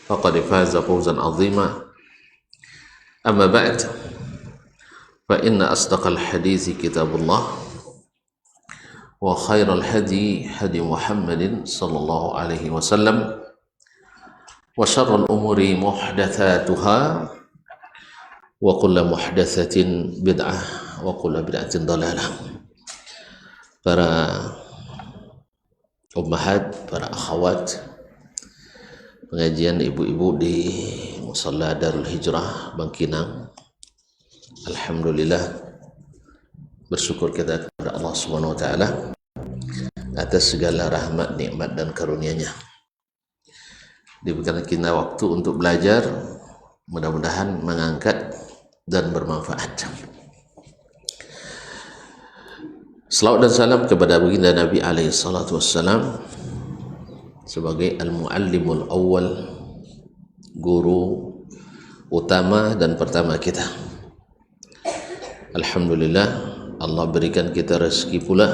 فقد فاز فوزا عظيما. أما بعد فإن أصدق الحديث كتاب الله وخير الهدي هدي محمد صلى الله عليه وسلم وشر الأمور محدثاتها وكل محدثة بدعة وكل بدعة ضلالة. Para ummahat, para akhwat, pengajian ibu-ibu di Musalla Darul Hijrah Bangkinang, alhamdulillah bersyukur kita kepada Allah Subhanahu wa taala atas segala rahmat, nikmat dan karunia-Nya. Diberikan kita waktu untuk belajar, mudah-mudahan mengangkat dan bermanfaat. Salawat dan salam kepada baginda Nabi alaihi salatu wassalam sebagai al-muallimul awwal, guru utama dan pertama kita. Alhamdulillah Allah berikan kita rezeki pula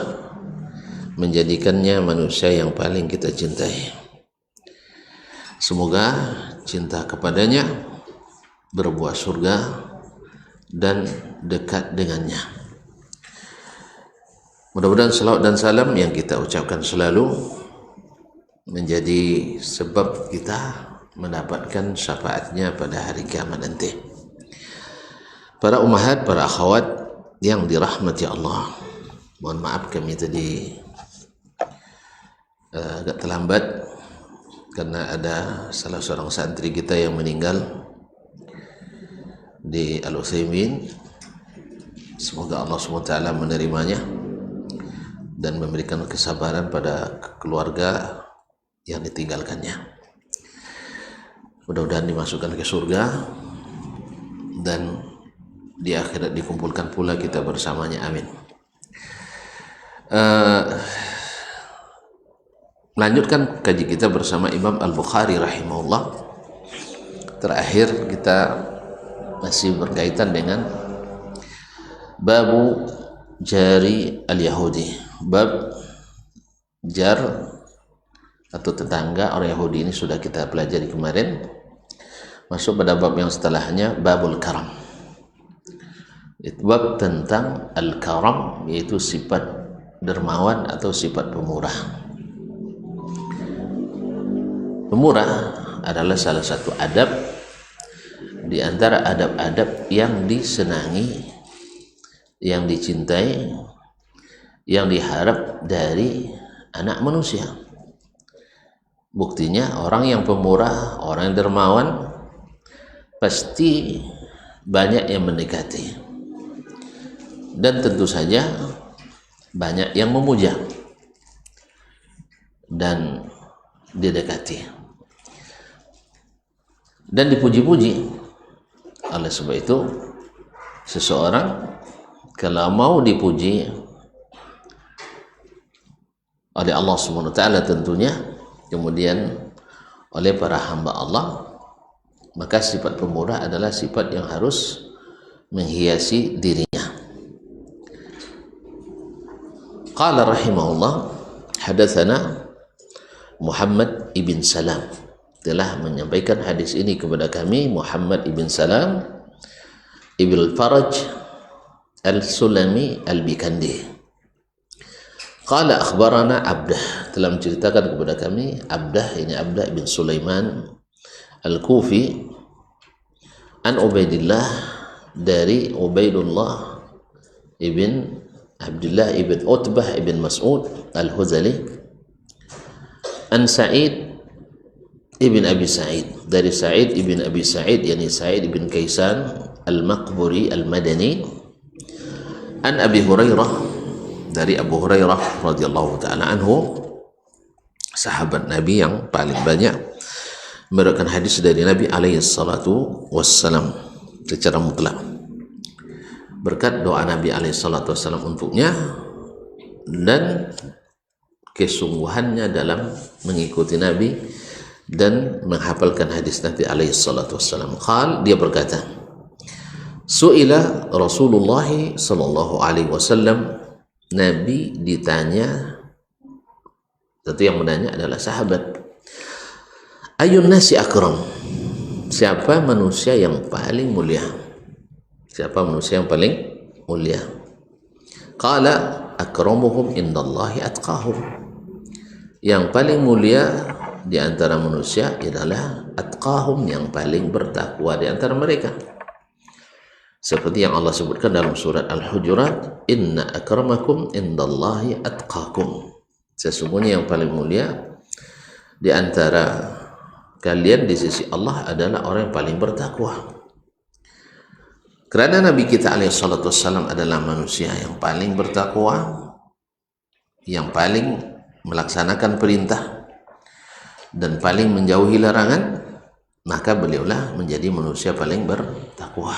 menjadikannya manusia yang paling kita cintai. Semoga cinta kepadanya berbuah surga dan dekat dengannya. Mudah-mudahan salawat dan salam yang kita ucapkan selalu menjadi sebab kita mendapatkan syafaatnya pada hari kiamat nanti. Para ummahat, para akhwat yang dirahmati Allah, mohon maaf kami tadi agak terlambat karena ada salah seorang santri kita yang meninggal di Al-Utsaimin. Semoga Allah SWT menerimanya dan memberikan kesabaran pada keluarga yang ditinggalkannya. Mudah-mudahan dimasukkan ke surga dan di akhirat dikumpulkan pula kita bersamanya, amin. Melanjutkan kaji kita bersama Imam Al-Bukhari rahimahullah. Terakhir kita masih berkaitan dengan babu jari al-Yahudi. Bab jar atau tetangga orang Yahudi ini sudah kita pelajari kemarin. Masuk pada bab yang setelahnya, babul karam. Itu bab tentang al-karam, yaitu sifat dermawan atau sifat pemurah. Pemurah adalah salah satu adab di antara adab-adab yang disenangi, yang dicintai, yang diharap dari anak manusia. Buktinya orang yang pemurah, orang yang dermawan pasti banyak yang mendekati dan tentu saja banyak yang memuja dan didekati dan dipuji-puji. Oleh sebab itu seseorang kalau mau dipuji oleh Allah Subhanahu wa taala tentunya, kemudian oleh para hamba Allah, maka sifat pemurah adalah sifat yang harus menghiasi dirinya. Qala rahimahullah, hadatsana Muhammad ibn Salam, telah menyampaikan hadis ini kepada kami Muhammad ibn Salam ibn Faraj al-Sulami al-Bikandi. Qala akhbarana Abdah, telah menceritakan kepada kami Abdah, ini Abdah bin Sulaiman al-Kufi, an Ubaidillah, dari Ubaidullah ibn Abdullah ibn Utbah ibn Mas'ud al-Huzali, an Sa'id ibn Abi Sa'id, dari Sa'id ibn Abi Sa'id, yani Sa'id ibn Kaisan al-Maqburi al-Madani, an Abi Hurairah, dari Abu Hurairah radhiyallahu taala anhu, sahabat Nabi yang paling banyak meriwayatkan hadis dari Nabi alaihi salatu wassalam secara mutlak. Berkat doa Nabi alaihi salatu wassalam untuknya dan kesungguhannya dalam mengikuti Nabi dan menghafalkan hadis Nabi alaihi salatu wassalam. Dia berkata, Su'ila Rasulullah sallallahu alaihi wasallam, Nabi ditanya, tentu yang menanya adalah sahabat, ayun nasi akram, siapa manusia yang paling mulia? Siapa manusia yang paling mulia? Qala akramuhum indallahi atqahum. Yang paling mulia di antara manusia adalah atqahum, yang paling bertakwa di antara mereka. Seperti yang Allah sebutkan dalam surat Al-Hujurat, inna akramakum indallahi atqakum. Sesungguhnya yang paling mulia di antara kalian di sisi Allah adalah orang yang paling bertakwa. Karena Nabi kita alaihissalatu wassalam adalah manusia yang paling bertakwa, yang paling melaksanakan perintah dan paling menjauhi larangan, maka beliaulah menjadi manusia paling bertakwa.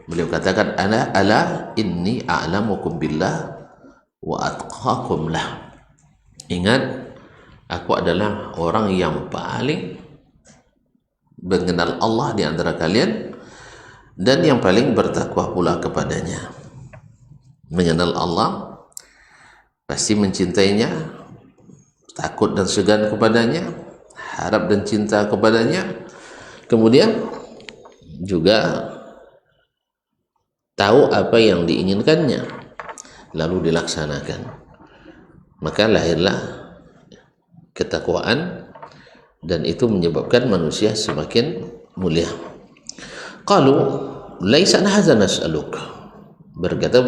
Beliau katakan, ala inni a'lamukum billah wa atqakum lah. Ingat, aku adalah orang yang paling mengenal Allah di antara kalian dan yang paling bertakwa pula kepadanya. Mengenal Allah, pasti mencintainya, takut dan segan kepadanya, harap dan cinta kepadanya, kemudian juga tahu apa yang diinginkannya lalu dilaksanakan. Maka lahirlah ketakwaan, dan itu menyebabkan manusia semakin mulia. Qalu laisa hadza nas'aluk. Berkata,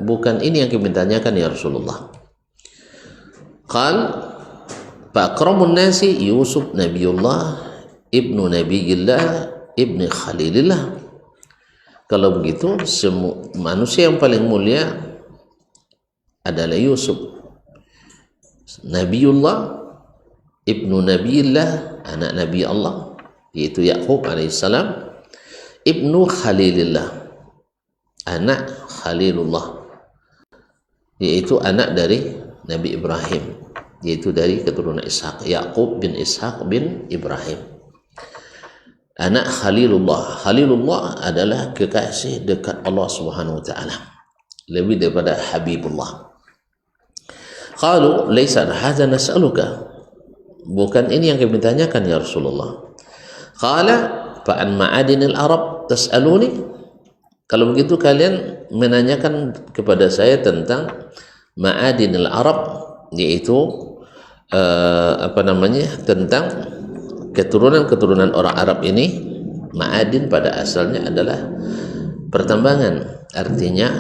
bukan ini yang kami tanyakan ya Rasulullah. Qal fa akramun nasi Yusuf nabiyullah ibnu nabiyillah ibni khalilillah. Kalau begitu, manusia yang paling mulia adalah Yusuf, Nabiullah, ibnu Nabiillah, anak Nabi Allah, yaitu Yaqub alaihissalam, ibnu Khalilillah, anak Khalilullah, yaitu anak dari Nabi Ibrahim, yaitu dari keturunan Ishaq, Yaqub bin Ishaq bin Ibrahim. Anak Khalilullah. Khalilullah adalah kekasih dekat Allah Subhanahu wa taala, lebih daripada Habibullah. Qalu laisa hadza nas'aluka. Bukan ini yang kami tanyakan ya Rasulullah. Qala fa an ma'adinil arab tas'aluni. Kalau begitu kalian menanyakan kepada saya tentang ma'adinil arab, yaitu tentang keturunan orang Arab ini. Ma'adin pada asalnya adalah pertambangan, artinya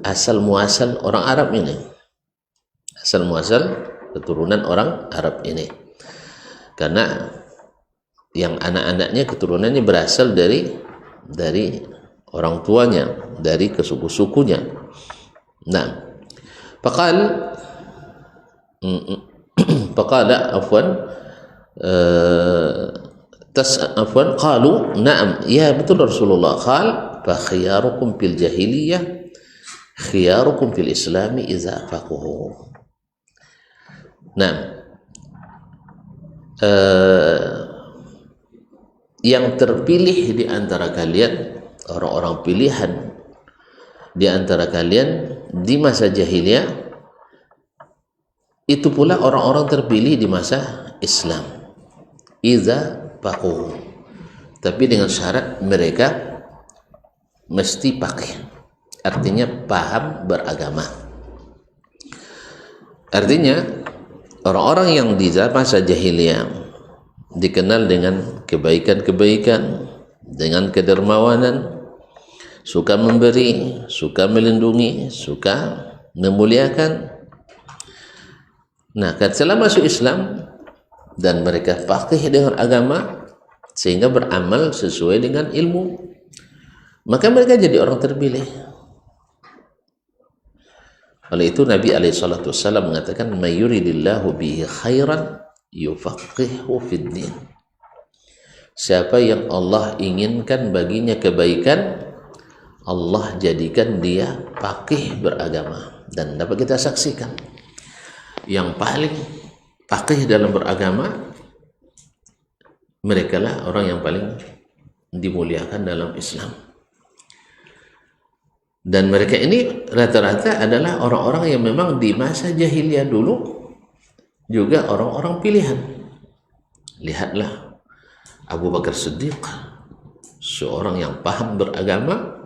asal muasal orang Arab ini, asal muasal keturunan orang Arab ini, karena yang anak-anaknya keturunannya berasal dari orang tuanya, dari kesuku-sukunya. Nah, faqala afwan qalu na'am ya betul Rasulullah. Qal fa khiyarukum fil jahiliyah khiyarukum fil islami idza faqahu. Nah, yang terpilih di antara kalian, orang-orang pilihan di antara kalian di masa jahiliyah, itu pula orang-orang terpilih di masa Islam. Iza faqahu, tapi dengan syarat mereka mesti pakai, artinya paham beragama. Artinya orang-orang yang di masa jahiliyah dikenal dengan kebaikan-kebaikan, dengan kedermawanan, suka memberi, suka melindungi, suka memuliakan. Nah, setelah masuk Islam dan mereka faqih dengan agama sehingga beramal sesuai dengan ilmu, maka mereka jadi orang terpilih. Oleh itu Nabi alaihissalatu wassalam mengatakan, may yuridillahu bihi khairan yufaqihu fid din. Siapa yang Allah inginkan baginya kebaikan, Allah jadikan dia faqih beragama. Dan dapat kita saksikan, yang paling faqih dalam beragama, mereka lah orang yang paling dimuliakan dalam Islam. Dan mereka ini rata-rata adalah orang-orang yang memang di masa jahiliyah dulu juga orang-orang pilihan. Lihatlah Abu Bakar Siddiq, seorang yang paham beragama,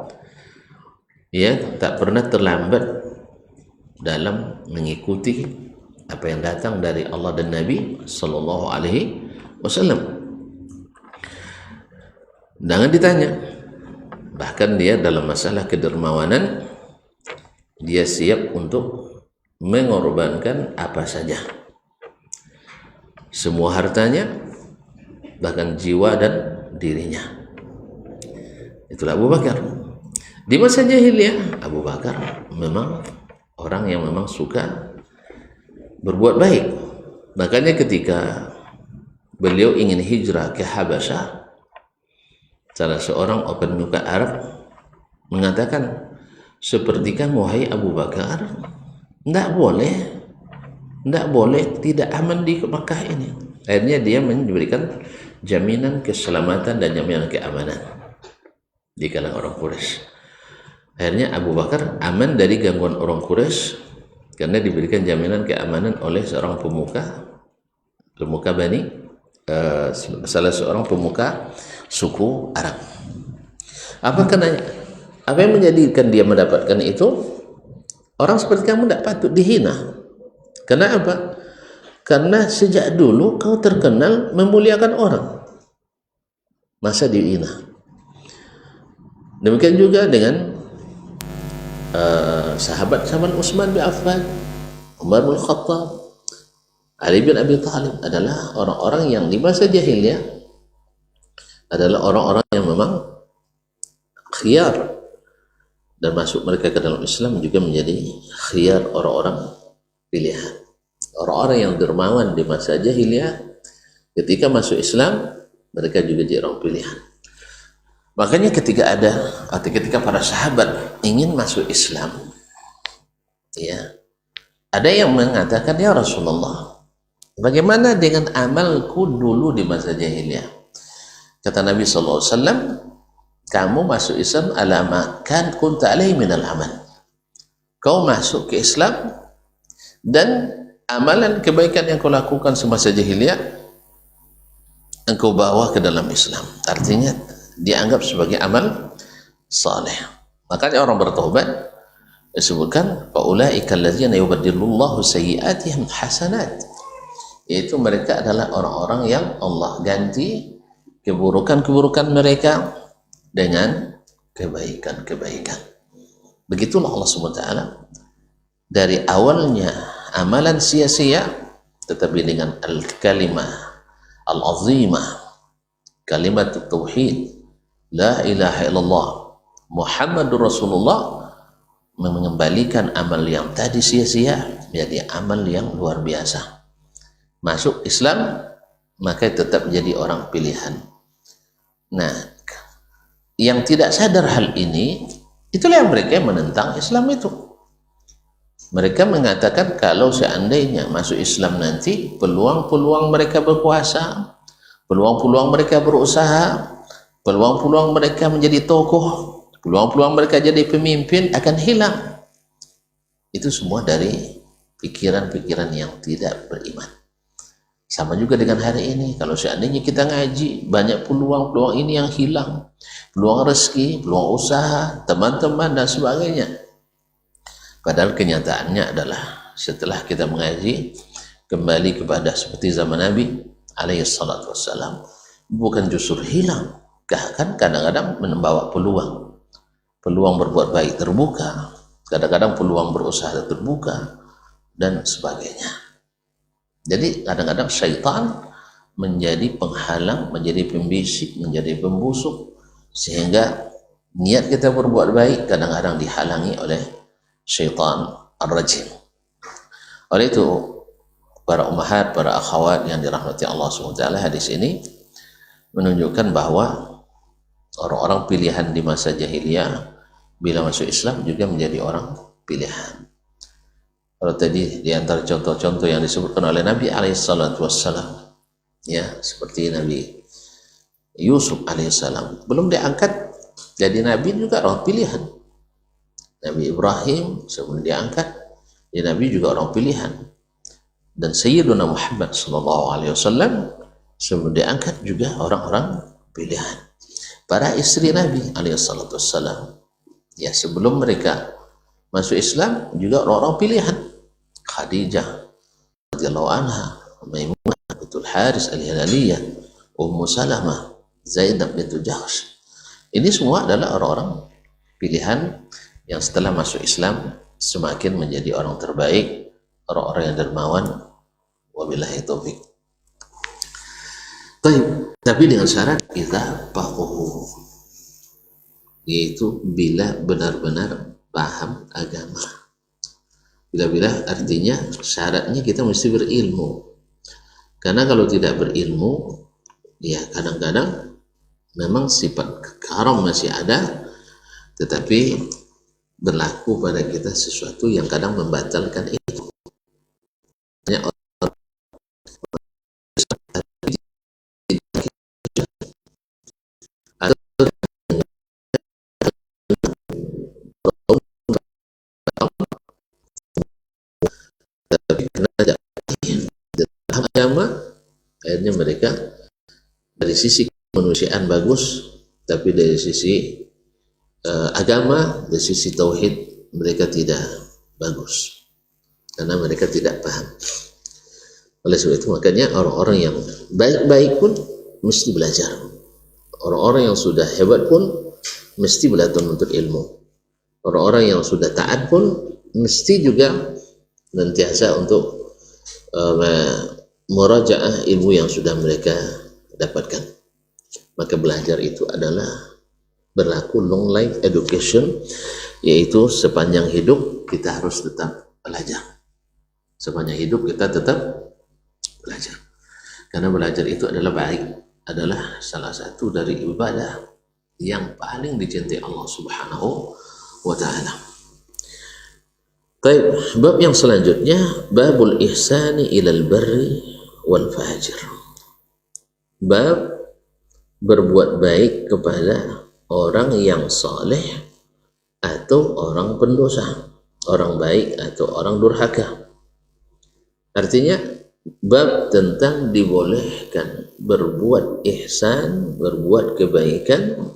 tak pernah terlambat dalam mengikuti apa yang datang dari Allah dan Nabi Sallallahu Alaihi Wasallam. Jangan ditanya, bahkan dia dalam masalah kedermawanan dia siap untuk mengorbankan apa saja, semua hartanya, bahkan jiwa dan dirinya. Itulah Abu Bakar. Di masa jahiliyah, Abu Bakar memang orang yang memang suka berbuat baik. Makanya ketika beliau ingin hijrah ke Habasyah, salah seorang pemuka Arab mengatakan, seperti kamu wahai Abu Bakar, tidak boleh tidak aman di Makkah ini. Akhirnya dia memberikan jaminan keselamatan dan jaminan keamanan di kalangan orang Quraisy. Akhirnya Abu Bakar aman dari gangguan orang Quraisy karena diberikan jaminan keamanan oleh seorang pemuka Bani, salah seorang pemuka suku Arab. Apa yang menjadikan dia mendapatkan itu? Orang seperti kamu tidak patut dihina. Kenapa? Karena sejak dulu kau terkenal memuliakan orang, masa dihina. Demikian juga dengan sahabat Utsman bin Affan, Umar bin Khattab, Ali bin Abi Thalib adalah orang-orang yang di masa jahiliyah adalah orang-orang yang memang khiyar, dan masuk mereka ke dalam Islam juga menjadi khiyar, orang-orang pilihan. Orang-orang yang dermawan di masa jahiliyah ketika masuk Islam mereka juga jadi orang pilihan. Makanya ketika para sahabat ingin masuk Islam, ada yang mengatakan, ya Rasulullah, bagaimana dengan amalku dulu di masa jahiliyah? Kata Nabi SAW, kamu masuk Islam ala ma kan kunta alaihi minal amal. Kau masuk ke Islam dan amalan kebaikan yang kau lakukan semasa jahiliyah engkau bawa ke dalam Islam. Artinya dianggap sebagai amal saleh. Makanya orang bertaubat disebutkan faulaika allazina yubaddilullahu sayyi'atihim hasanat, yaitu mereka adalah orang-orang yang Allah ganti keburukan-keburukan mereka dengan kebaikan-kebaikan. Begitulah Allah SWT dari awalnya amalan sia-sia, tetapi dengan al-kalimah al-azimah, kalimat tauhid, la ilaha illallah Muhammadur Rasulullah, mengembalikan amal yang tadi sia-sia menjadi amal yang luar biasa. Masuk Islam maka tetap jadi orang pilihan. Nah, yang tidak sadar hal ini, itulah yang mereka menentang Islam itu. Mereka mengatakan kalau seandainya masuk Islam nanti peluang-peluang mereka berkuasa, peluang-peluang mereka berusaha, peluang-peluang mereka menjadi tokoh, peluang-peluang mereka jadi pemimpin akan hilang. Itu semua dari pikiran-pikiran yang tidak beriman. Sama juga dengan hari ini, kalau seandainya kita ngaji, banyak peluang-peluang ini yang hilang, peluang rezeki, peluang usaha, teman-teman dan sebagainya. Padahal kenyataannya adalah setelah kita mengaji, kembali kepada seperti zaman Nabi alaihissalatu wassalam, bukan justru hilang, bahkan kadang-kadang membawa peluang berbuat baik terbuka, kadang-kadang peluang berusaha terbuka dan sebagainya. Jadi kadang-kadang syaitan menjadi penghalang, menjadi pembisik, menjadi pembusuk, sehingga niat kita berbuat baik kadang-kadang dihalangi oleh syaitan ar-rajim. Oleh itu, para ummahat, para akhwat yang dirahmati Allah SWT, hadis ini menunjukkan bahwa orang-orang pilihan di masa jahiliyah bila masuk Islam juga menjadi orang pilihan. Kalau tadi di antara contoh-contoh yang disebutkan oleh Nabi alaihissalatu wassalam, seperti Nabi Yusuf alaihissalam belum diangkat jadi Nabi juga orang pilihan. Nabi Ibrahim sebelum diangkat jadi Nabi juga orang pilihan. Dan Sayyiduna Muhammad sallallahu alaihi wasallam Sebelum diangkat juga orang-orang pilihan. Para istri Nabi alaihissalam, ya sebelum mereka masuk Islam juga orang-orang pilihan. Khadijah radhiyallahu anha, Maimunah bintul Haris al-Hilaliyah, Ummu Salamah, Zainab bintu Jahsh. Ini semua adalah orang-orang pilihan yang setelah masuk Islam semakin menjadi orang terbaik, orang-orang yang dermawan. Wabillahi taufik. Tapi dengan syarat kita faqahu, yaitu bila benar-benar paham agama. Bila artinya syaratnya kita mesti berilmu. Karena kalau tidak berilmu, ya kadang-kadang memang sifat karam masih ada, tetapi berlaku pada kita sesuatu yang kadang membatalkan itu. Agama, akhirnya mereka dari sisi kemanusiaan bagus, tapi dari sisi agama, dari sisi tauhid mereka tidak bagus karena mereka tidak paham. Oleh sebab itu makanya orang-orang yang baik-baik pun mesti belajar, orang-orang yang sudah hebat pun mesti belajar menuntut ilmu, orang-orang yang sudah taat pun mesti juga nantiasa untuk murajaah ilmu yang sudah mereka dapatkan. Maka belajar itu adalah berlaku long life education, yaitu sepanjang hidup kita harus tetap belajar. Sepanjang hidup kita tetap belajar. Karena belajar itu adalah baik, adalah salah satu dari ibadah yang paling dicintai Allah Subhanahu wa ta'ala. Baik, bab yang selanjutnya, babul ihsani ilal barri wal fajir. Bab berbuat baik kepada orang yang saleh atau orang pendosa, orang baik atau orang durhaka. Artinya bab tentang dibolehkan berbuat ihsan, berbuat kebaikan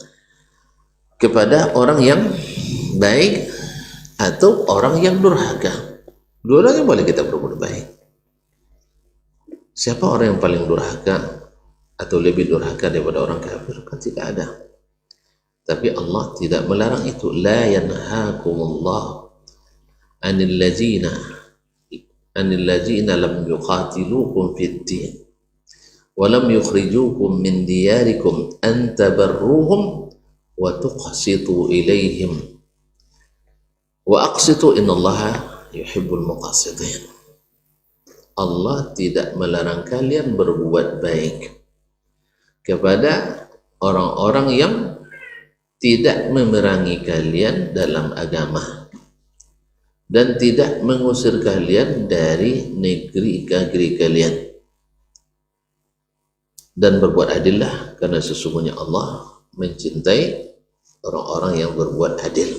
kepada orang yang baik atau orang yang durhaka. Dua-duanya boleh kita berbuat baik. Siapa orang yang paling durhaka atau lebih durhaka daripada orang kafir? Kan tidak ada. Tapi Allah tidak melarang itu. La yanhaakumullah anil ladzina lam yuqatilukum fid din wa lam yukhrijukum min diyarikum an tabarruhum wa tuqsitu ilaihim wa aqsitu innallaha yuhibbul muqsitin. Allah tidak melarang kalian berbuat baik kepada orang-orang yang tidak memerangi kalian dalam agama dan tidak mengusir kalian dari negeri kalian, dan berbuat adillah, karena sesungguhnya Allah mencintai orang-orang yang berbuat adil.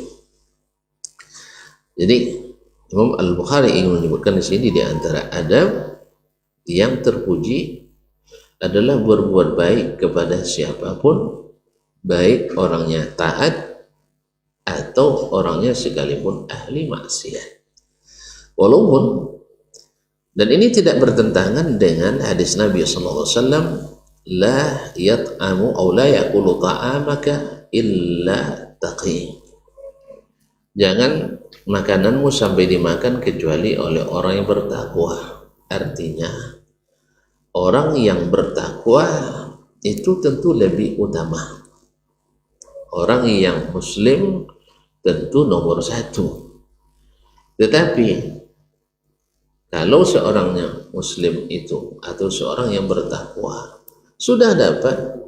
Jadi Imam Al-Bukhari ingin menyebutkan di sini di antara adab yang terpuji adalah berbuat baik kepada siapapun, baik orangnya taat atau orangnya sekalipun ahli maksiat. Walaupun, dan ini tidak bertentangan dengan hadis Nabi SAW, la yat'amu aw la yakulu ta'amaka illa taqi. Jangan makananmu sampai dimakan kecuali oleh orang yang bertakwa. Artinya orang yang bertakwa itu tentu lebih utama. Orang yang muslim tentu nomor satu. Tetapi kalau seorangnya muslim itu atau seorang yang bertakwa sudah dapat,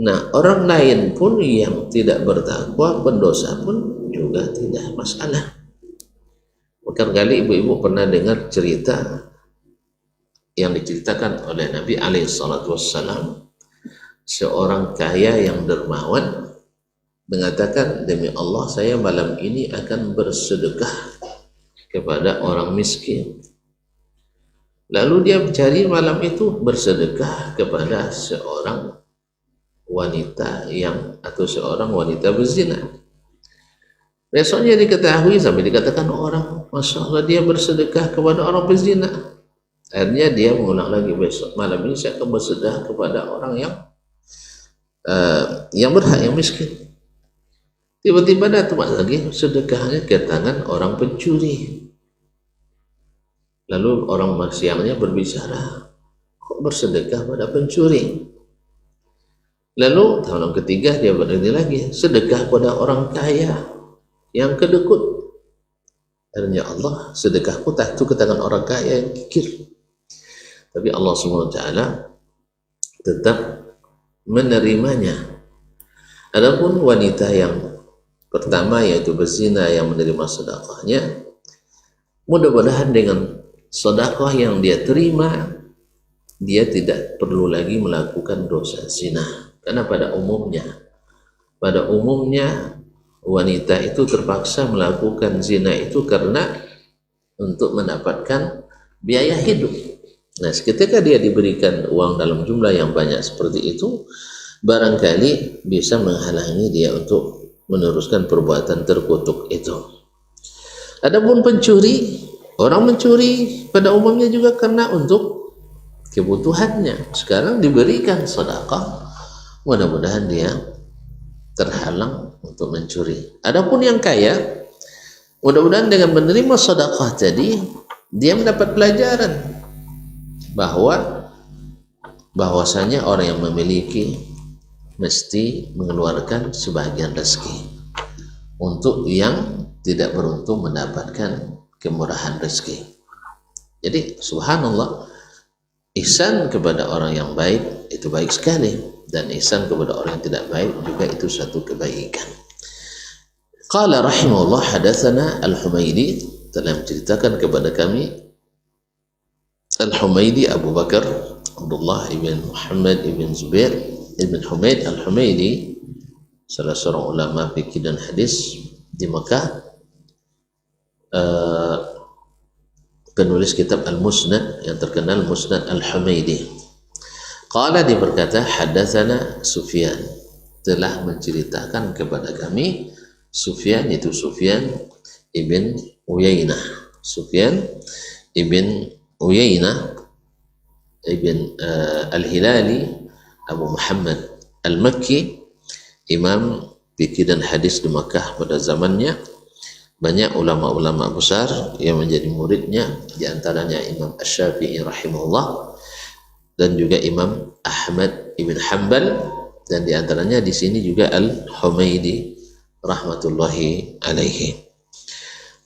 nah orang lain pun yang tidak bertakwa, pendosa pun juga tidak masalah. Barangkali ibu-ibu pernah dengar cerita yang diceritakan oleh Nabi SAW. Seorang kaya yang dermawan mengatakan, demi Allah saya malam ini akan bersedekah kepada orang miskin. Lalu dia mencari malam itu bersedekah kepada seorang wanita atau seorang wanita berzina. Besoknya diketahui sampai dikatakan orang, Masya Allah dia bersedekah kepada orang berzina. Akhirnya dia mengulang lagi, besok malam ini saya akan bersedekah kepada orang yang berhak, yang miskin. Tiba-tiba datang lagi sedekahnya ke tangan orang pencuri. Lalu orang siangnya berbicara, kok bersedekah pada pencuri? Lalu tahun ketiga dia berhenti lagi, sedekah pada orang kaya yang kedekut. Akhirnya Allah, sedekahku itu ke tangan orang kaya yang kikir. Tapi Allah SWT tetap menerimanya. Adapun wanita yang pertama yaitu berzina yang menerima sedekahnya, mudah-mudahan dengan sedekah yang dia terima, dia tidak perlu lagi melakukan dosa zina. Karena pada umumnya wanita itu terpaksa melakukan zina itu karena untuk mendapatkan biaya hidup. Nah, ketika dia diberikan uang dalam jumlah yang banyak seperti itu, barangkali bisa menghalangi dia untuk meneruskan perbuatan terkutuk itu. Adapun pencuri, orang mencuri pada umumnya juga karena untuk kebutuhannya. Sekarang diberikan sedekah, mudah-mudahan dia terhalang untuk mencuri. Adapun yang kaya, mudah-mudahan dengan menerima sedekah tadi dia mendapat pelajaran bahwasanya orang yang memiliki mesti mengeluarkan sebagian rezeki untuk yang tidak beruntung mendapatkan kemurahan rezeki. Jadi subhanallah, ihsan kepada orang yang baik itu baik sekali, dan ihsan kepada orang yang tidak baik juga itu satu kebaikan. Qala rahimahullah, hadatsana Al-Humaidi, telah menceritakan kepada kami Al-Humaidi Abu Bakar Abdullah ibn Muhammad ibn Zubair ibn Humaid Al-Humaidi, salah seorang ulama fikih dan hadis di Mekah, penulis kitab Al-Musnad yang terkenal, Musnad Al-Humaidi. Qala, dia berkata, hadatsana Sufyan, telah menceritakan kepada kami Sufyan, itu Sufyan ibn Uyainah. Sufyan ibn Uyainah ibn Al-Hilali Abu Muhammad Al-Makki, imam fikih dan hadis di Makkah pada zamannya. Banyak ulama-ulama besar yang menjadi muridnya, di antaranya Imam Asy-Syafi'i rahimahullah, dan juga Imam Ahmad ibn Hanbal, dan di antaranya di sini juga Al-Humaidi rahmatullahi alaihi.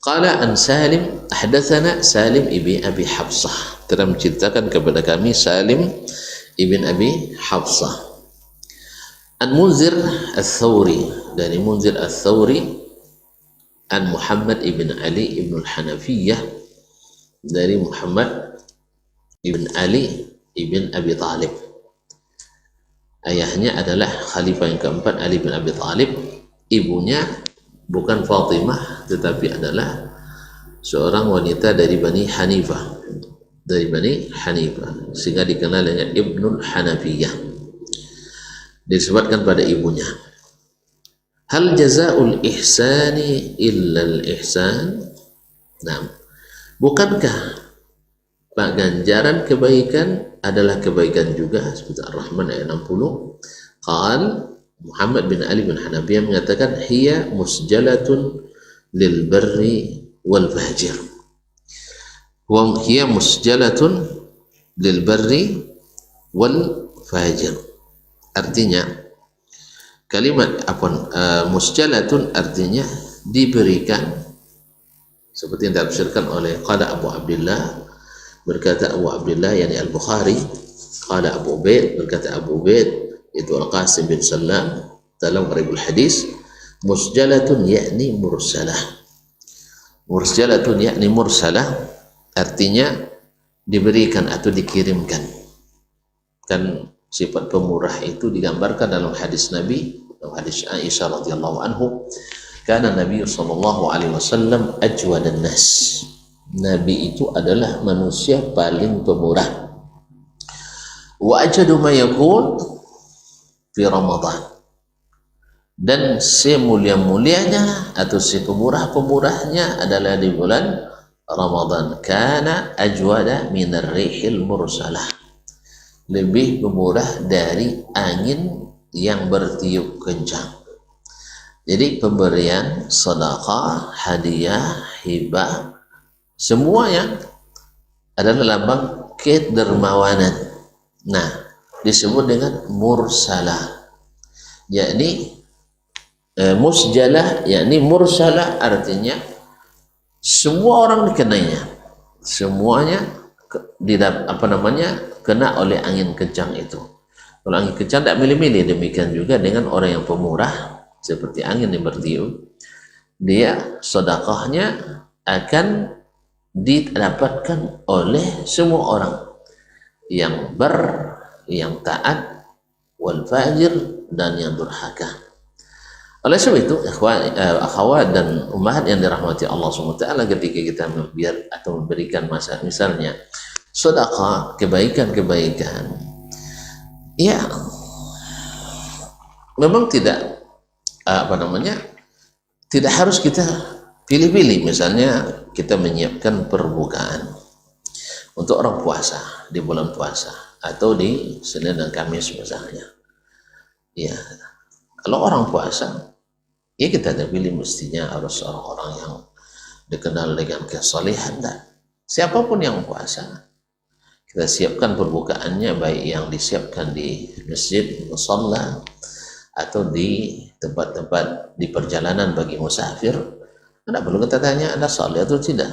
Qala an Salim, hadatsana Salim ibn Abi Hafsah, telah menceritakan kepada kami Salim ibn Abi Hafsah. An Munzir Ats-Tsauri, dari Munzir Ats-Tsauri, an Muhammad ibn Ali ibn Hanafiyah, dari Muhammad ibn Ali ibn Abi Talib. Ayahnya adalah khalifah yang keempat, Ali bin Abi Talib. Ibunya bukan Fatimah, tetapi adalah seorang wanita dari Bani Hanifah, sehingga dikenal dengan Ibnul Hanafiyah, disebutkan pada ibunya. Hal jazaa'ul ihsani illa al-ihsan? Nah, bukankah ganjaran kebaikan adalah kebaikan juga, seperti Ar-Rahman ayat 60. Qal Muhammad bin Ali bin Hanafiyah mengatakan, hiya musjalatun lil barri wal fajir. Hiya musjalatun lil barri wal fajir. Artinya kalimat musjalatun artinya diberikan, seperti yang ditafsirkan oleh qala Abu Abdullah, berkata Abu Abdullah yani Al-Bukhari, qala Abu Ubaid, berkata Abu Ubaid itu Al-Qasim bin Salam dalam Gharibul Hadis, musjalatun yakni mursalah. Musjalatun yakni mursalah artinya diberikan atau dikirimkan. Kan sifat pemurah itu digambarkan dalam hadis Nabi, dalam hadis Aisyah radhiyallahu anhu, kana Nabi sallallahu alaihi wasallam ajwadan nas. Nabi itu adalah manusia paling pemurah. Wa ajadu ma yakun fi Ramadan. Dan semulia-mulianya atau sepemurah-pemurahnya adalah di bulan Ramadan. Kana ajwada minar rihil mursalah. Lebih pemurah dari angin yang bertiup kencang. Jadi pemberian sedekah, hadiah, hibah, semuanya adalah lambang kedermawanan. Nah, disebut dengan mursalah. Yakni musjalah, yakni mursalah artinya semua orang dikenainya, semuanya kena oleh angin kencang itu. Kalau angin kencang tidak milih-milih. Demikian juga dengan orang yang pemurah seperti angin yang bertiup, dia sedekahnya akan didapatkan oleh semua orang yang yang taat, wal fajir, dan yang durhaka. Oleh sebab itu, akhwat dan ummahat yang dirahmati Allah SWT, ketika kita memberikan misalnya sedekah, kebaikan-kebaikan, ya memang tidak tidak harus kita pilih-pilih. Misalnya kita menyiapkan perbukaan untuk orang puasa di bulan puasa atau di Senin dan Kamis misalnya. Ya, kalau orang puasa, ya kita tidak pilih mestinya harus orang-orang yang dikenal dengan kesalehan. Siapapun yang puasa, kita siapkan perbukaannya, baik yang disiapkan di masjid, musalla, atau di tempat-tempat di perjalanan bagi musafir. Tidak perlu kita tanya ada saleh atau tidak.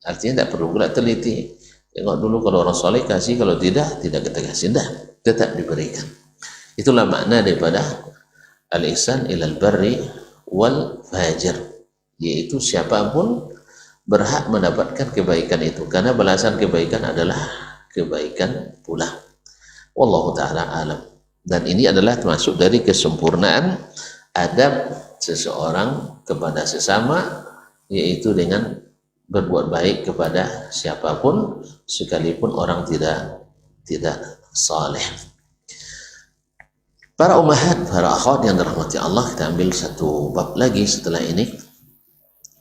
Artinya tidak perlu pula teliti. Tengok dulu, kalau orang saleh kasih, kalau tidak kita kasih. Tetap diberikan. Itulah makna daripada al-ihsan ilal barri wal fajir, yaitu siapapun berhak mendapatkan kebaikan itu, karena balasan kebaikan adalah kebaikan pula. Wallahu ta'ala alam. Dan ini adalah termasuk dari kesempurnaan adab seseorang kepada sesama, yaitu dengan berbuat baik kepada siapapun, sekalipun orang tidak saleh. Para ummahat, para akhwat yang dirahmati Allah, kita ambil satu bab lagi setelah ini.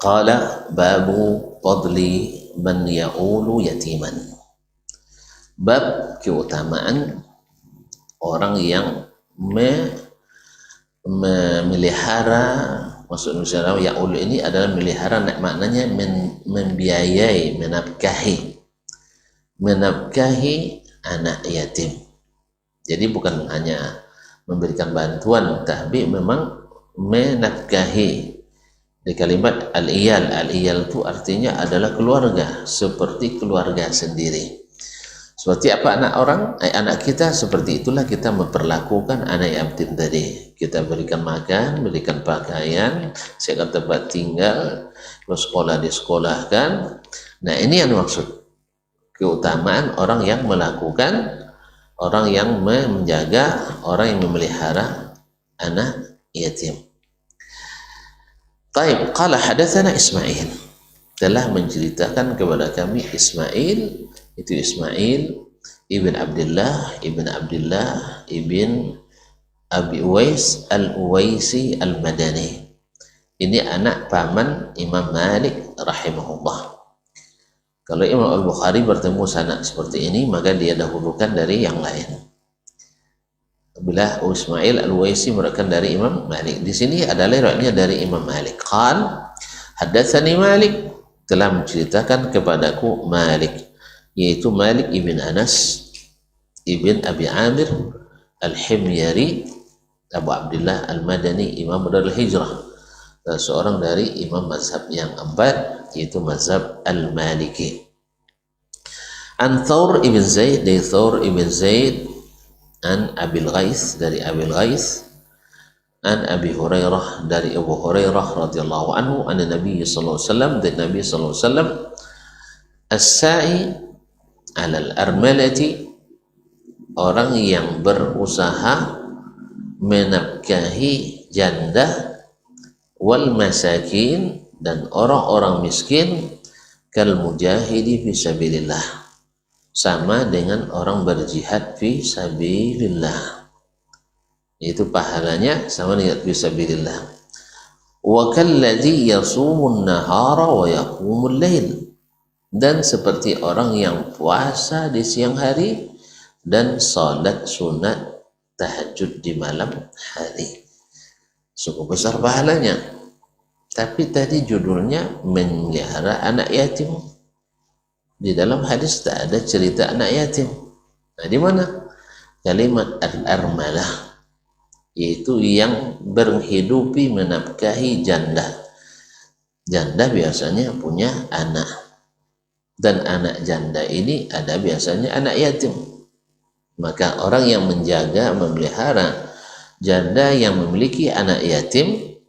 Qala babu fadli man ya'ulu yatiman. Bab keutamaan orang yang memelihara, maksud misalnya ya'ul ini adalah melihara, maknanya membiayai, menafkahi anak yatim. Jadi bukan hanya memberikan bantuan, tapi memang menafkahi. Di kalimat al-iyal itu artinya adalah keluarga, seperti keluarga sendiri. Seperti apa anak kita, seperti itulah kita memperlakukan anak yatim tadi. Kita berikan makan, berikan pakaian, siapkan tempat tinggal, sekolah disekolahkan. Nah, ini yang maksud keutamaan orang yang melakukan, orang yang menjaga, orang yang memelihara anak yatim. Taib, qala hadatsana Ismail, telah menceritakan kepada kami Ismail, itu Ismail ibn Abdullah ibn Abi Uwais al-Uwaisi al-Madani. Ini anak paman Imam Malik rahimahullah. Kalau Imam Al-Bukhari bertemu sanak seperti ini, maka dia dahulukan dari yang lain. Bila Ismail al-Uwaisi merupakan dari Imam Malik, di sini adalah riwayatnya dari Imam Malik. Qal haddatsani Malik, telah menceritakan kepadaku Malik, yaitu Malik ibn Anas ibn Abi Amir al-Himyari Abu Abdullah al-Madani, Imam Darul Hijrah, seorang dari imam mazhab yang empat, yaitu mazhab al-Maliki. An Thawr ibn Zaid, dari Thawr ibn Zaid, an Abil Ghais, dari Abil Ghais, an Abi Hurairah, dari Abu Hurairah radhiyallahu anhu, an Nabi sallallahu alaihi wasallam, dari Nabi sallallahu alaihi wasallam, as-sa'i 'alal armalati, orang yang berusaha menafkahi janda, wal masakin, dan orang-orang miskin, kal mujahidi fi sabilillah, sama dengan orang berjihad fi sabilillah, itu pahalanya sama dengan fi sabilillah. Wa kalladzi yasumun nahara wa yaqumul lail, dan seperti orang yang puasa di siang hari dan salat sunat tahajud di malam hari. Cukup besar pahalanya. Tapi tadi judulnya memelihara anak yatim. Di dalam hadis tak ada cerita anak yatim. Nah, di mana? Kalimat al-armalah, yaitu yang menghidupi menafkahi janda. Janda biasanya punya anak, dan anak janda ini ada biasanya anak yatim. Maka orang yang menjaga, memelihara janda yang memiliki anak yatim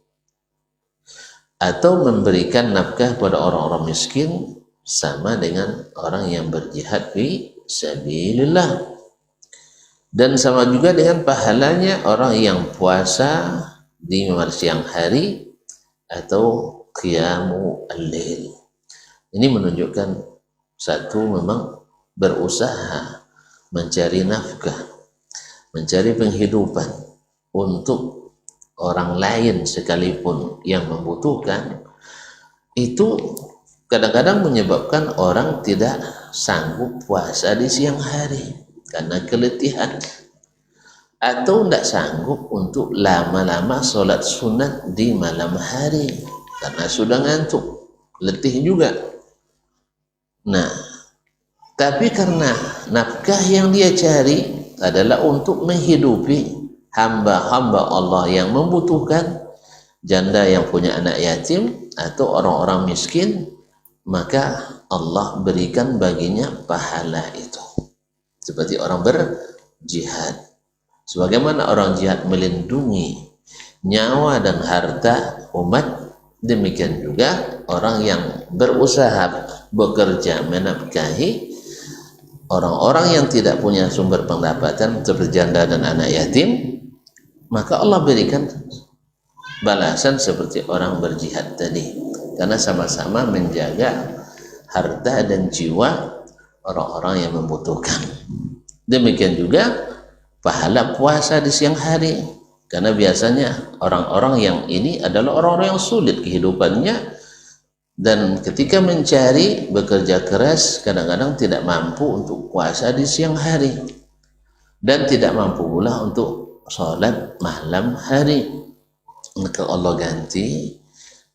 atau memberikan nafkah pada orang-orang miskin sama dengan orang yang berjihad fi sabilillah. Dan sama juga dengan pahalanya orang yang puasa di siang hari atau qiyamu al-lail. Ini menunjukkan satu, memang berusaha mencari nafkah, mencari penghidupan untuk orang lain sekalipun yang membutuhkan, itu kadang-kadang menyebabkan orang tidak sanggup puasa di siang hari karena keletihan, atau tidak sanggup untuk lama-lama sholat sunat di malam hari karena sudah ngantuk, letih juga. Nah, tapi karena nafkah yang dia cari adalah untuk menghidupi hamba-hamba Allah yang membutuhkan, janda yang punya anak yatim atau orang-orang miskin, maka Allah berikan baginya pahala itu. Seperti orang berjihad. Sebagaimana orang jihad melindungi nyawa dan harta umat, demikian juga orang yang berusaha bekerja menafkahi orang-orang yang tidak punya sumber pendapatan seperti janda dan anak yatim, maka Allah berikan balasan seperti orang berjihad tadi, karena sama-sama menjaga harta dan jiwa orang-orang yang membutuhkan. Demikian juga pahala puasa di siang hari, karena biasanya orang-orang yang ini adalah orang-orang yang sulit kehidupannya, dan ketika mencari, bekerja keras, kadang-kadang tidak mampu untuk puasa di siang hari, dan tidak mampu pula untuk sholat malam hari. Maka Allah ganti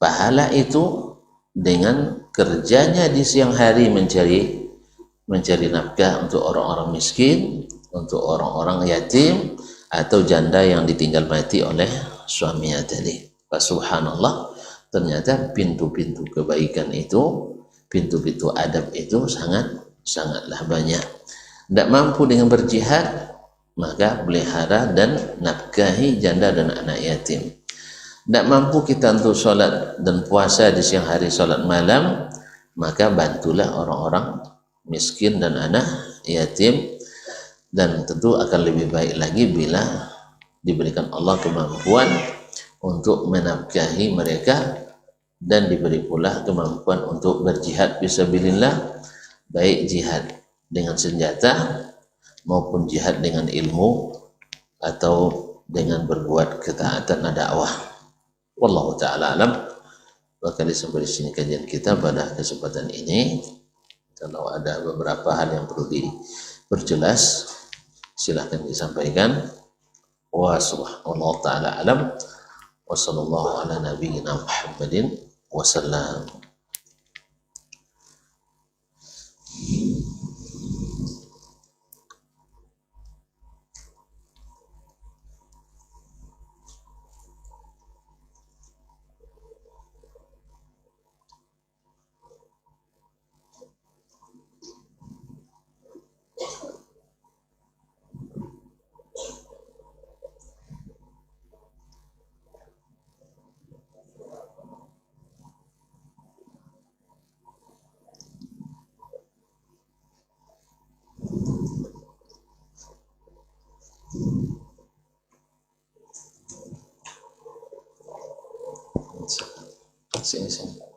pahala itu dengan kerjanya di siang hari mencari nafkah untuk orang-orang miskin, untuk orang-orang yatim, atau janda yang ditinggal mati oleh suaminya tadi. Subhanallah, ternyata pintu-pintu kebaikan itu, pintu-pintu adab itu sangatlah banyak. Tidak mampu dengan berjihad, maka pelihara dan nafkahi janda dan anak yatim. Tidak mampu kita untuk sholat dan puasa di siang hari, sholat malam, maka bantulah orang-orang miskin dan anak yatim. Dan tentu akan lebih baik lagi bila diberikan Allah kemampuan untuk menafkahi mereka, dan diberi pula kemampuan untuk berjihad fisabilillah, baik jihad dengan senjata maupun jihad dengan ilmu atau dengan berbuat ketaatan dan dakwah. Wallahu ta'ala alam. Bakal sampai di sini kajian kita pada kesempatan ini. Kalau ada beberapa hal yang perlu diperjelas, silahkan disampaikan. Wallahu ta'ala alam. Wa sallallahu ala nabiyyina Muhammadin wasallam.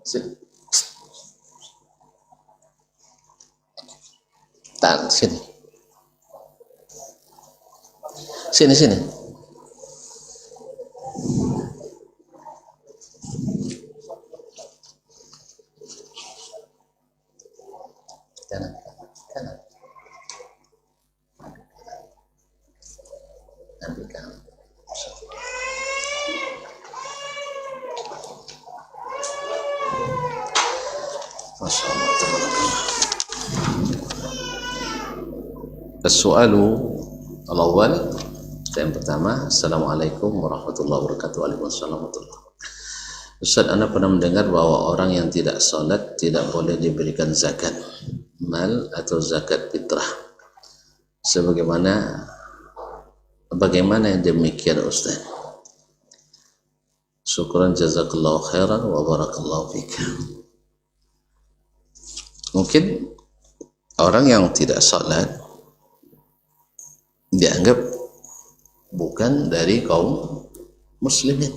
Sini. sini. Sini. Kanan. Ambil kanan. Masya Allah. As-su'alu al-awwal, yang pertama, Assalamualaikum warahmatullahi wabarakatuh. Waalaikumsalam warahmatullahi wabarakatuh. Ustaz, Anda pernah mendengar bahwa orang yang tidak salat tidak boleh diberikan zakat mal atau zakat fitrah. Bagaimana yang demikian Ustaz? Syukran jazakallahu khairan wa barakallahu fika. Mungkin orang yang tidak salat dianggap bukan dari kaum muslimin,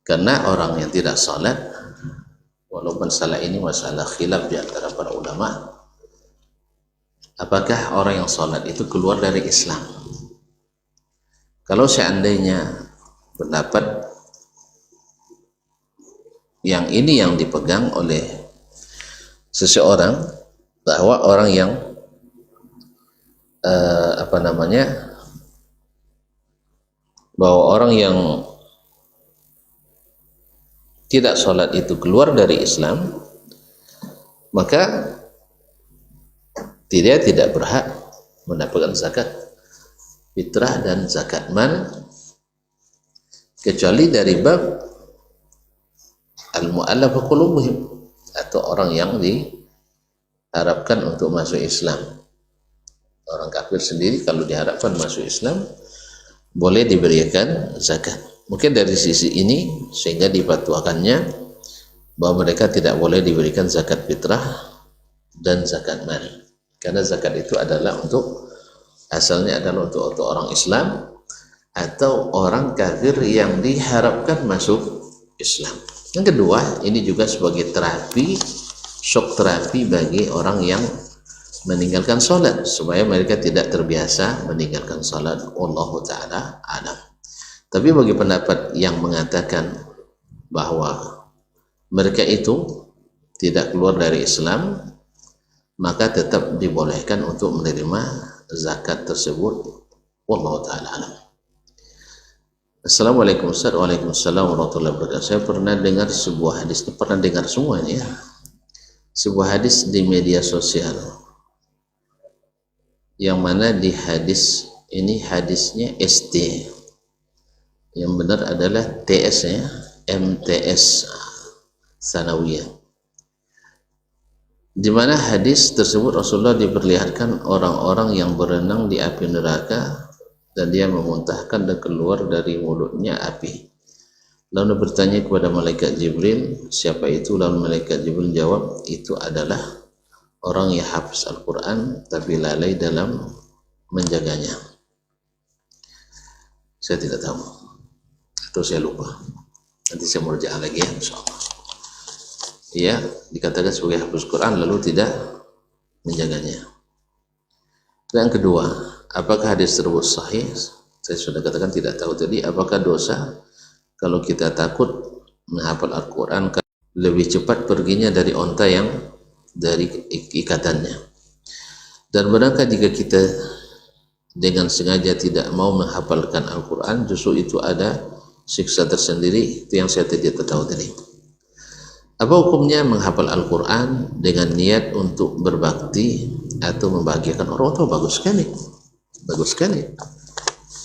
karena orang yang tidak salat, walaupun salat ini masalah khilaf di antara para ulama, apakah orang yang salat itu keluar dari Islam. Kalau seandainya pendapat yang ini yang dipegang oleh seseorang, bahwa orang yang bahwa orang yang tidak sholat itu keluar dari Islam, maka dia tidak berhak mendapatkan zakat fitrah dan zakat mal, kecuali dari bab al-mu'allafah qulubuhum, atau orang yang diharapkan untuk masuk Islam. Orang kafir sendiri kalau diharapkan masuk Islam boleh diberikan zakat. Mungkin dari sisi ini sehingga dipatuakannya bahwa mereka tidak boleh diberikan zakat fitrah dan zakat mal, karena zakat itu adalah asalnya adalah untuk orang Islam atau orang kafir yang diharapkan masuk Islam. Yang kedua, ini juga sebagai terapi, shock terapi bagi orang yang meninggalkan sholat, supaya mereka tidak terbiasa meninggalkan sholat. Wallahu ta'ala alam. Tapi bagi pendapat yang mengatakan bahwa mereka itu tidak keluar dari Islam, maka tetap dibolehkan untuk menerima zakat tersebut. Wallahu ta'ala alam. Assalamualaikum Ustaz. Waalaikumsalam warahmatullahi wabarakatuh. Saya pernah dengar sebuah hadis, pernah dengar semuanya, sebuah hadis di media sosial, yang mana di hadis ini hadisnya ST, yang benar adalah TS ya, MTS Sanawiyah, di mana hadis tersebut Rasulullah diperlihatkan orang-orang yang berenang di api neraka dan dia memuntahkan dan keluar dari mulutnya api. Lalu bertanya kepada malaikat Jibril, siapa itu? Lalu malaikat Jibril jawab, itu adalah orang yang hafiz Al-Quran tapi lalai dalam menjaganya. Saya tidak tahu, atau saya lupa, nanti saya merajaah lagi ya, insyaallah. Ia dikatakan sebagai hafiz Quran lalu tidak menjaganya. Yang kedua, apakah hadis tersebut sahih? Saya sudah katakan tidak tahu tadi. Apakah dosa kalau kita takut menghafal Al-Quran lebih cepat perginya dari onta yang dari ikatannya? Dan benarkah jika kita dengan sengaja tidak mau menghafalkan Al-Quran, justru itu ada siksa tersendiri? Itu yang saya tidak tahu tadi. Apa hukumnya menghafal Al-Quran dengan niat untuk berbakti atau membahagiakan orang tua? Bagus sekali,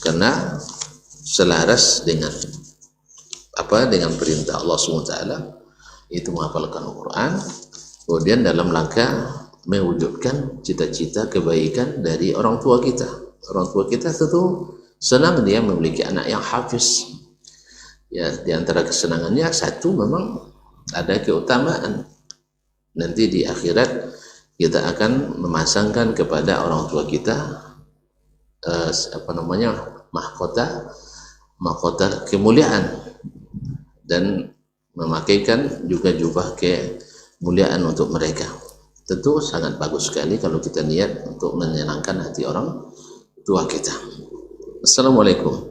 karena selaras dengan dengan perintah Allah SWT, itu menghafalkan Al-Quran, kemudian dalam rangka mewujudkan cita-cita kebaikan dari orang tua kita. Orang tua kita tentu senang dia memiliki anak yang hafiz. Ya, di antara kesenangannya satu, memang ada keutamaan. Nanti di akhirat kita akan memasangkan kepada orang tua kita mahkota kemuliaan, dan memakaikan juga jubah kemuliaan untuk mereka. Tentu sangat bagus sekali kalau kita niat untuk menyenangkan hati orang tua kita. Assalamualaikum.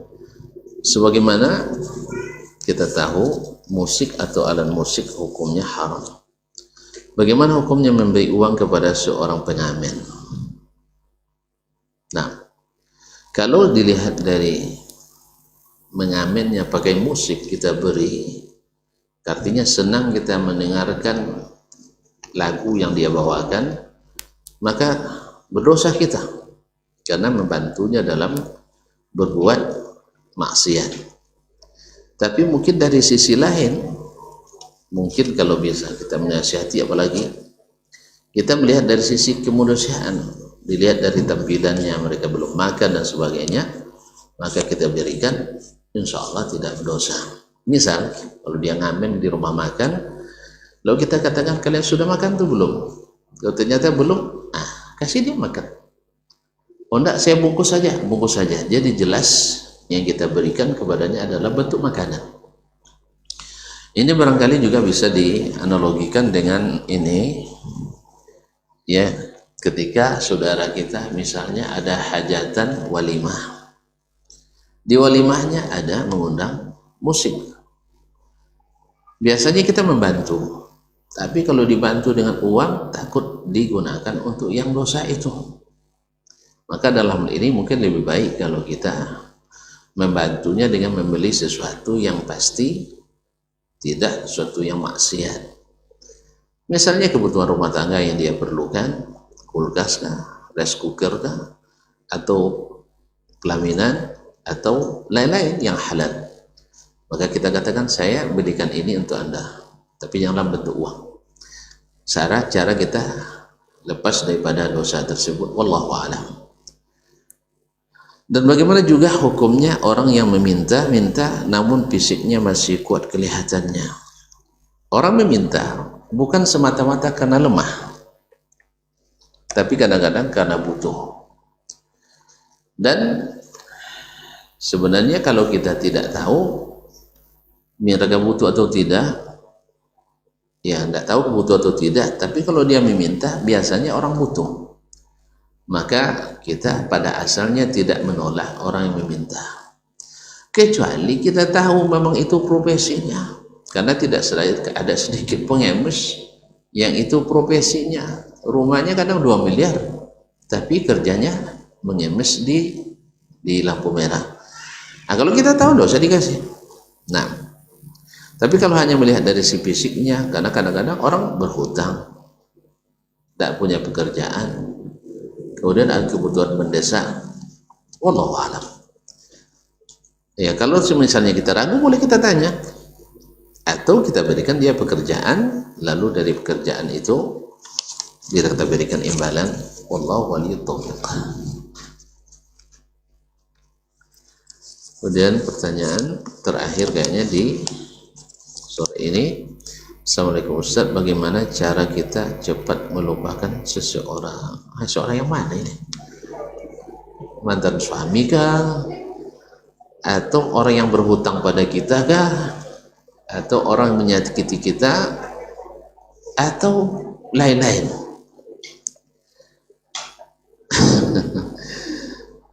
Sebagaimana kita tahu, musik atau alat musik hukumnya haram. Bagaimana hukumnya memberi uang kepada seorang pengamen? Nah, kalau dilihat dari mengamennya pakai musik kita beri, artinya senang kita mendengarkan lagu yang dia bawakan, maka berdosa kita karena membantunya dalam berbuat maksiat. Tapi mungkin dari sisi lain, mungkin kalau bisa kita menasihati, apalagi kita melihat dari sisi kemanusiaan, dilihat dari tampilannya mereka belum makan dan sebagainya, maka kita berikan, insya Allah tidak berdosa. Misal kalau dia ngamen di rumah makan, lalu kita katakan, kalian sudah makan tuh belum? Kalau ternyata belum, kasih dia makan. Oh enggak, saya bungkus saja. Jadi jelas yang kita berikan kepadanya adalah bentuk makanan. Ini barangkali juga bisa dianalogikan dengan ini, ya, ketika saudara kita misalnya ada hajatan walimah. Di walimahnya ada mengundang musik. Biasanya kita membantu. Tapi kalau dibantu dengan uang, takut digunakan untuk yang dosa itu. Maka dalam hal ini mungkin lebih baik kalau kita membantunya dengan membeli sesuatu yang pasti tidak sesuatu yang maksiat. Misalnya kebutuhan rumah tangga yang dia perlukan, kulkas kah, rice cooker kah, atau pelaminan, atau lain-lain yang halal. Maka kita katakan, saya belikan ini untuk Anda, tapi jangan dalam bentuk uang. Cara kita lepas daripada dosa tersebut, wallahu a'lam. Dan bagaimana juga hukumnya orang yang meminta namun fisiknya masih kuat kelihatannya. Orang meminta bukan semata-mata karena lemah, tapi kadang-kadang karena butuh. Dan sebenarnya kalau kita tidak tahu mereka butuh atau tidak, ya tidak tahu butuh atau tidak, tapi kalau dia meminta biasanya orang butuh, maka kita pada asalnya tidak menolak orang yang meminta, kecuali kita tahu memang itu profesinya. Karena tidak ada sedikit pengemis yang itu profesinya, rumahnya kadang 2 miliar tapi kerjanya mengemis di lampu merah. Nah, kalau kita tahu tidak usah dikasih. Nah, tapi kalau hanya melihat dari si fisiknya, karena kadang-kadang orang berhutang, tidak punya pekerjaan, kemudian ada kebutuhan mendesak, wallahu a'lam. Ya, kalau misalnya kita ragu, boleh kita tanya, atau kita berikan dia pekerjaan, lalu dari pekerjaan itu kita berikan imbalan. Wallahu waliyut taufiq. Kemudian pertanyaan terakhir kayaknya di sore ini. Assalamualaikum Ustaz, bagaimana cara kita cepat melupakan seseorang? Seseorang yang mana ini? Mantan suami kah? Atau orang yang berhutang pada kita kah? Atau orang menyakiti kita? Atau lain-lain?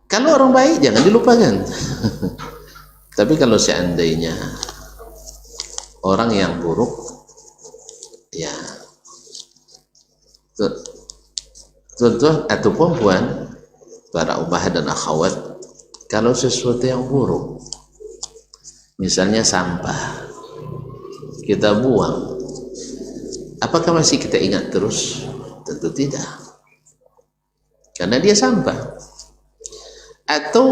Kalau orang baik jangan dilupakan. Tapi kalau seandainya orang yang buruk, ya contoh atau perempuan, para ummahat dan akhwat, kalau sesuatu yang buruk, misalnya sampah kita buang, apakah masih kita ingat terus? Tentu tidak, karena dia sampah. Atau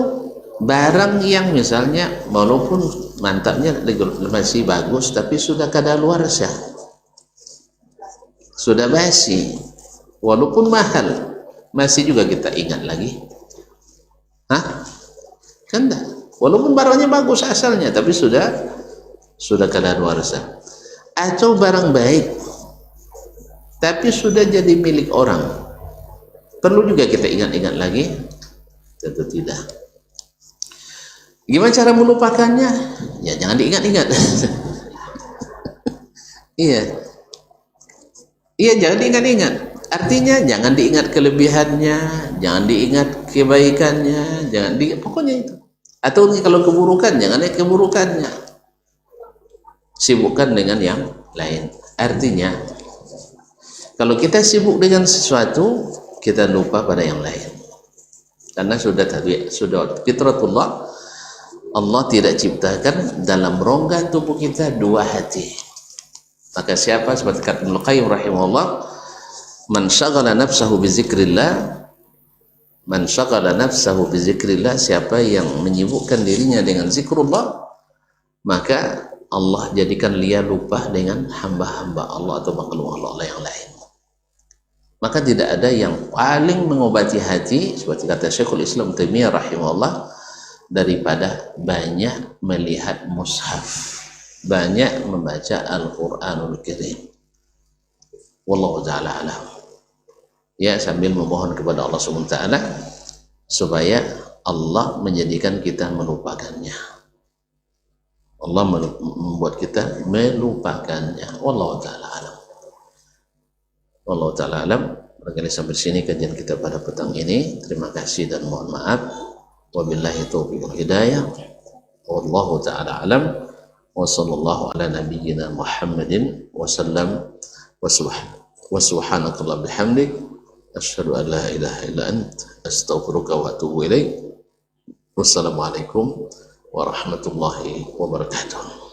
barang yang misalnya walaupun mantapnya masih bagus tapi sudah kadaluarsa, sudah basi, walaupun mahal masih juga kita ingat lagi? Kan enggak, walaupun barangnya bagus asalnya tapi sudah kadaluarsa. Atau barang baik tapi sudah jadi milik orang, perlu juga kita ingat-ingat lagi? Tentu tidak. Gimana cara melupakannya? Ya jangan diingat-ingat. Iya, jangan diingat-ingat. Artinya jangan diingat kelebihannya, jangan diingat kebaikannya, jangan di pokoknya itu. Atau kalau keburukan, jangan lihat keburukannya. Sibukkan dengan yang lain. Artinya kalau kita sibuk dengan sesuatu, kita lupa pada yang lain. Karena sudah fitratullah, Allah tidak ciptakan dalam rongga tubuh kita dua hati. Maka siapa seperti kata Ibnu Qayyim rahimahullah, man syaghala nafsahu bizikrillah, siapa yang menyibukkan dirinya dengan zikrullah, maka Allah jadikan dia lupa dengan hamba-hamba Allah atau makhluk Allah yang lain. Maka tidak ada yang paling mengobati hati seperti kata Syekhul Islam Taimiyah rahimahullah daripada banyak melihat mushaf, banyak membaca Al-Qur'anul Karim. Wallahu ta'ala alam. Ya, sambil memohon kepada Allah SWT supaya Allah menjadikan kita melupakannya. Allah membuat kita melupakannya. Wallahu ta'ala alam. Wallahu ta'ala alam. Barangkali sampai sini kajian kita pada petang ini. Terima kasih dan mohon maaf. Wabillahi taufiq wal hidayah. Wallahu ta'ala alam. Wa sallallahu ala nabiyyina Muhammadin wa sallam wa subhanakallah bihamdik asyhadu an la ilaha illa ant astaghfiruka wa atubu ilaik. Wassalamualaikum warahmatullahi wabarakatuh.